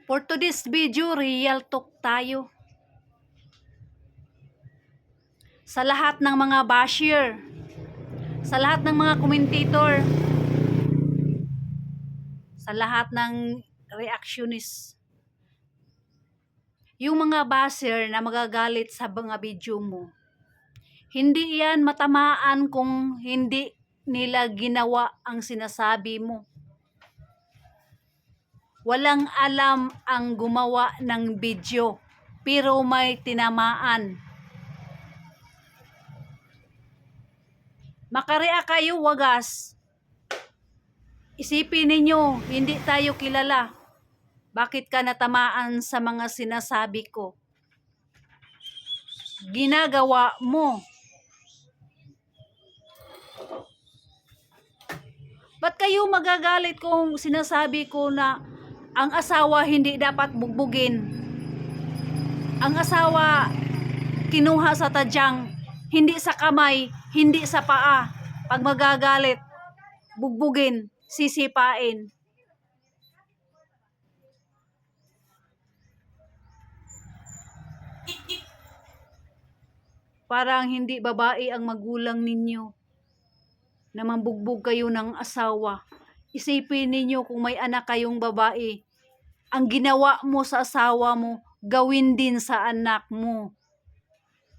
For today's video, real talk tayo. Sa lahat ng mga basher, sa lahat ng mga commentator, sa lahat ng reactionist, yung mga basher na magagalit sa mga video mo, hindi yan matamaan kung hindi nila ginawa ang sinasabi mo. Walang alam ang gumawa ng video, pero may tinamaan. Makareact kayo, wagas. Isipin ninyo, hindi tayo kilala. Bakit ka natamaan sa mga sinasabi ko? Ginagawa mo. Ba't kayo magagalit kung sinasabi ko na ang asawa hindi dapat bugbugin? Ang asawa kinuha sa tadyang, hindi sa kamay, hindi sa paa. Pag magagalit, bugbugin, sisipain. Parang hindi babae ang magulang ninyo na mambugbog kayo ng asawa. Isipin ninyo kung may anak kayong babae, ang ginawa mo sa asawa mo, gawin din sa anak mo.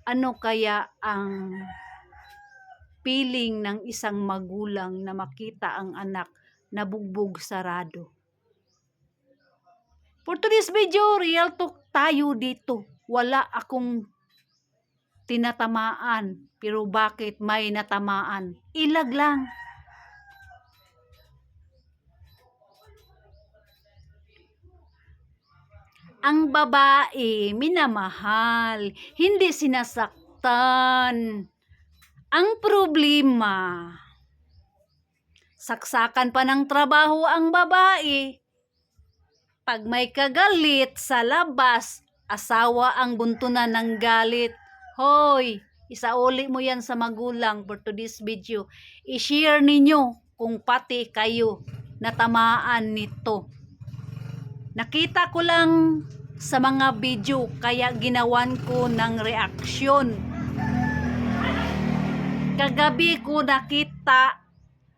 Ano kaya ang feeling ng isang magulang na makita ang anak na bugbog sarado? For today's video, real talk tayo dito. Wala akong tinatamaan, pero bakit may natamaan? Ilag lang. Ang babae, minamahal, hindi sinasaktan. Ang problema, saksakan pa ng trabaho ang babae. Pag may kagalit sa labas, asawa ang buntunan ng galit. Hoy, isauli mo yan sa magulang for today's video. I-share ninyo kung pati kayo natamaan nito. Nakita ko lang sa mga video kaya ginawan ko ng reaksyon. Kagabi ko nakita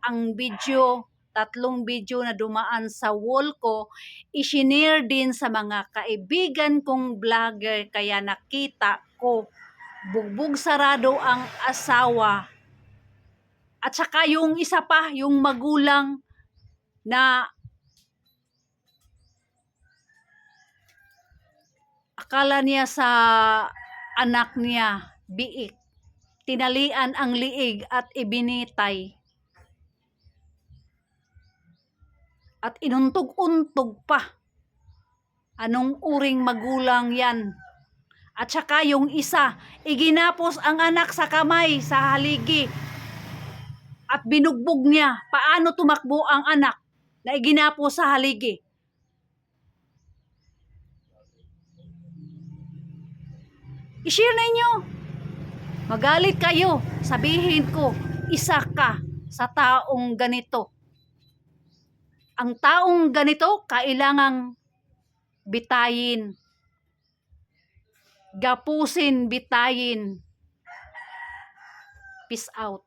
ang video, 3 video na dumaan sa wall ko, i-share din sa mga kaibigan kong vlogger kaya nakita ko bugbog sarado ang asawa. At saka yung isa pa, yung magulang na akala niya sa anak niya, biik. Tinalian ang liig at ibinitay. At inuntog-untog pa. Anong uring magulang yan? At saka yung isa, iginapos ang anak sa kamay, sa haligi. At binugbog niya. Paano tumakbo ang anak na iginapos sa haligi? I-share ninyo. Magalit kayo. Sabihin ko, isa ka sa taong ganito. Ang taong ganito, kailangang bitayin. Gapusin, bitayin. Peace out.